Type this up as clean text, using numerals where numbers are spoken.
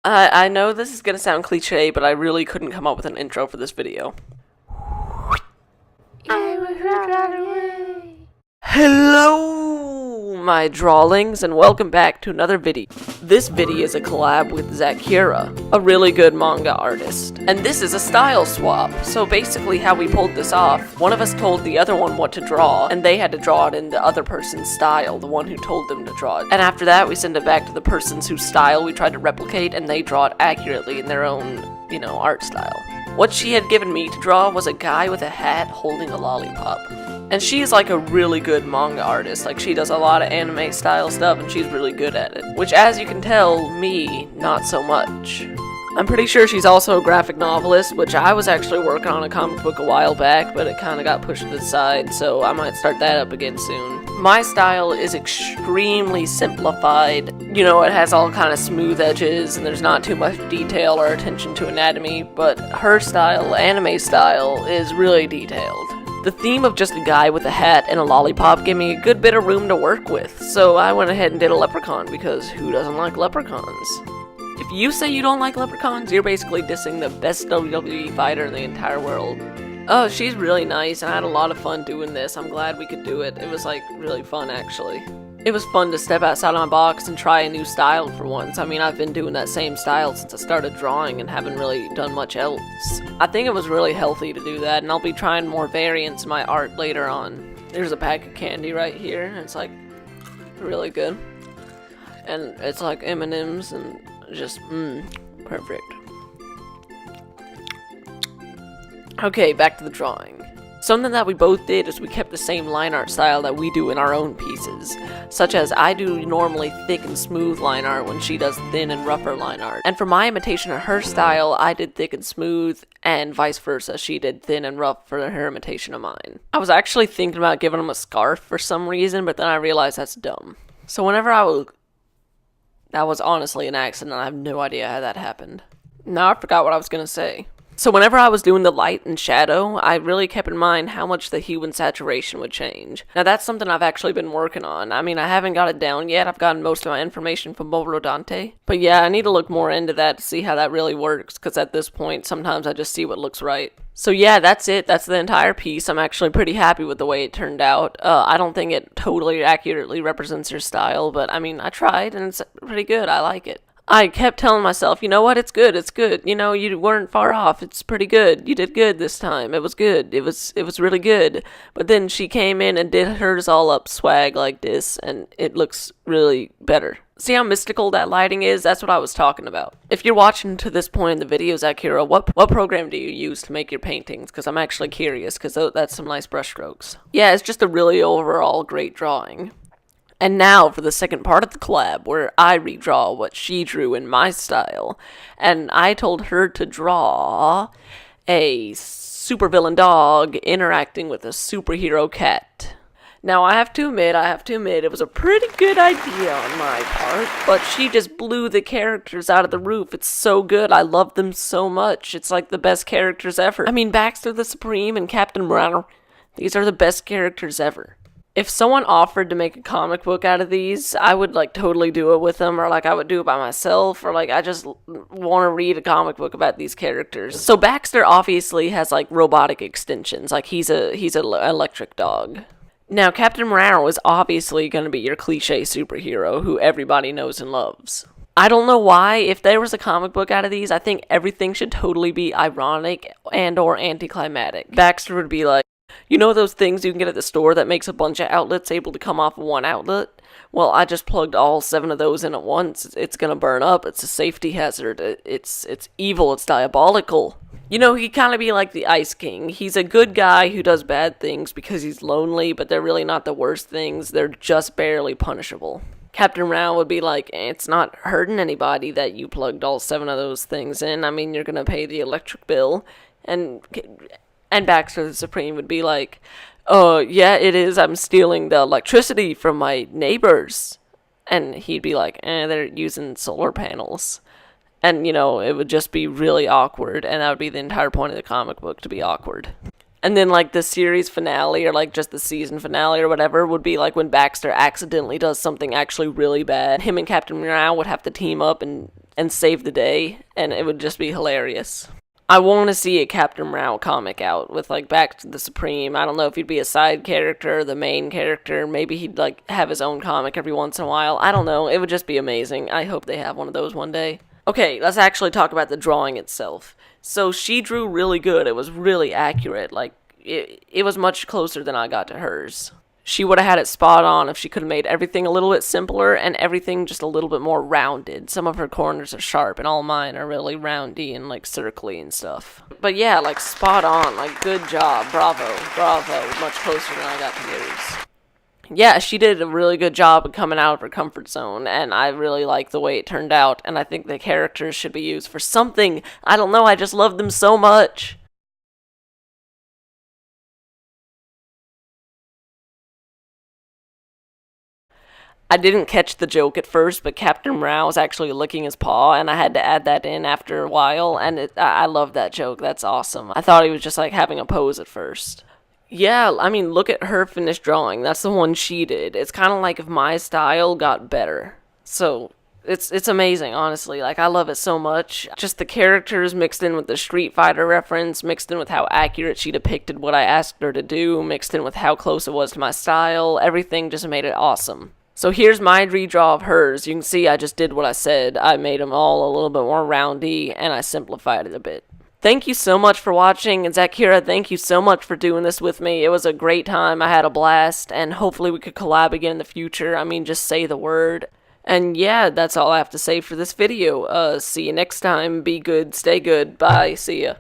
I know this is gonna sound cliche, but I really couldn't come up with an intro for this video. Hello, my drawlings, and welcome back to another video. This video is a collab with Zaccura, a really good manga artist. And this is a style swap, so basically how we pulled this off, one of us told the other one what to draw, and they had to draw it in the other person's style, the one who told them to draw it. And after that, we send it back to the persons whose style we tried to replicate, and they draw it accurately in their own, art style. What she had given me to draw was a guy with a hat holding a lollipop. And she is like a really good manga artist, like she does a lot of anime style stuff and she's really good at it. Which, as you can tell, me, not so much. I'm pretty sure she's also a graphic novelist, which I was actually working on a comic book a while back, but it kinda got pushed to the side, so I might start that up again soon. My style is extremely simplified. It has all kind of smooth edges and there's not too much detail or attention to anatomy, but her style, anime style, is really detailed. The theme of just a guy with a hat and a lollipop gave me a good bit of room to work with, so I went ahead and did a leprechaun, because who doesn't like leprechauns? If you say you don't like leprechauns, you're basically dissing the best WWE fighter in the entire world. Oh, she's really nice, and I had a lot of fun doing this. I'm glad we could do it. It was, really fun, actually. It was fun to step outside of my box and try a new style for once. I mean, I've been doing that same style since I started drawing and haven't really done much else. I think it was really healthy to do that, and I'll be trying more variants in my art later on. There's a pack of candy right here, and it's, really good. And it's like M&M's and just, perfect. Okay, back to the drawing. Something that we both did is we kept the same line art style that we do in our own pieces, such as I do normally thick and smooth line art when she does thin and rougher line art. And for my imitation of her style, I did thick and smooth, and vice versa, she did thin and rough for her imitation of mine. I was actually thinking about giving him a scarf for some reason, but then I realized that's dumb. So that was honestly an accident, I have no idea how that happened. Now I forgot what I was gonna say. So whenever I was doing the light and shadow, I really kept in mind how much the hue and saturation would change. Now that's something I've actually been working on. I mean, I haven't got it down yet. I've gotten most of my information from Bolo Dante. But yeah, I need to look more into that to see how that really works, because at this point, sometimes I just see what looks right. So yeah, that's it. That's the entire piece. I'm actually pretty happy with the way it turned out. I don't think it totally accurately represents her style, but I mean, I tried and it's pretty good. I like it. I kept telling myself, you know what, it's good, you weren't far off, it's pretty good, you did good this time, it was good, it was really good. But then she came in and did hers all up swag like this, and it looks really better. See how mystical that lighting is? That's what I was talking about. If you're watching to this point in the video, Zaccura, what program do you use to make your paintings? Because I'm actually curious, because that's some nice brush strokes. Yeah, it's just a really overall great drawing. And now for the second part of the collab, where I redraw what she drew in my style. And I told her to draw a supervillain dog interacting with a superhero cat. Now I have to admit, it was a pretty good idea on my part, but she just blew the characters out of the roof. It's so good, I love them so much. It's like the best characters ever. I mean, Baxter the Supreme and Captain Morano, these are the best characters ever. If someone offered to make a comic book out of these, I would totally do it with them, or I would do it by myself, or I just want to read a comic book about these characters. So Baxter obviously has robotic extensions, he's an electric dog. Now Captain Morano is obviously going to be your cliche superhero who everybody knows and loves. I don't know why, if there was a comic book out of these, I think everything should totally be ironic and or anticlimactic. Baxter would be like, you know those things you can get at the store that makes a bunch of outlets able to come off of one outlet? Well, I just plugged all 7 of those in at once. It's gonna burn up. It's a safety hazard. It's evil. It's diabolical. He'd kind of be like the Ice King. He's a good guy who does bad things because he's lonely, but they're really not the worst things. They're just barely punishable. Captain Rao would be like, it's not hurting anybody that you plugged all 7 of those things in. I mean, you're gonna pay the electric bill. And Baxter the Supreme would be like, oh, yeah, it is. I'm stealing the electricity from my neighbors. And he'd be like, they're using solar panels. And, it would just be really awkward. And that would be the entire point of the comic book, to be awkward. And then, like, the series finale, or, like, just the season finale or whatever, would be, like, when Baxter accidentally does something actually really bad. Him and Captain Meow would have to team up and save the day, and it would just be hilarious. I want to see a Captain Meow comic out with, like, Baxter the Supreme. I don't know if he'd be a side character, the main character. Maybe he'd, like, have his own comic every once in a while. I don't know. It would just be amazing. I hope they have one of those one day. Okay, let's actually talk about the drawing itself. So she drew really good. It was really accurate. Like, it was much closer than I got to hers. She would have had it spot on if she could have made everything a little bit simpler and everything just a little bit more rounded. Some of her corners are sharp and all mine are really roundy and like circly and stuff. But yeah, like spot on. Like, good job. Bravo. Bravo. Much closer than I got to yours. Yeah, she did a really good job of coming out of her comfort zone, and I really like the way it turned out, and I think the characters should be used for something. I don't know, I just love them so much. I didn't catch the joke at first, but Captain Meow was actually licking his paw, and I had to add that in after a while, and I love that joke. That's awesome. I thought he was just like having a pose at first. Yeah, I mean, look at her finished drawing. That's the one she did. It's kind of like if my style got better. So, it's amazing, honestly. Like, I love it so much. Just the characters mixed in with the Street Fighter reference, mixed in with how accurate she depicted what I asked her to do, mixed in with how close it was to my style. Everything just made it awesome. So here's my redraw of hers. You can see I just did what I said. I made them all a little bit more roundy, and I simplified it a bit. Thank you so much for watching, and Zaccura, thank you so much for doing this with me. It was a great time. I had a blast, and hopefully we could collab again in the future. I mean, just say the word. And yeah, that's all I have to say for this video. See you next time. Be good. Stay good. Bye. See ya.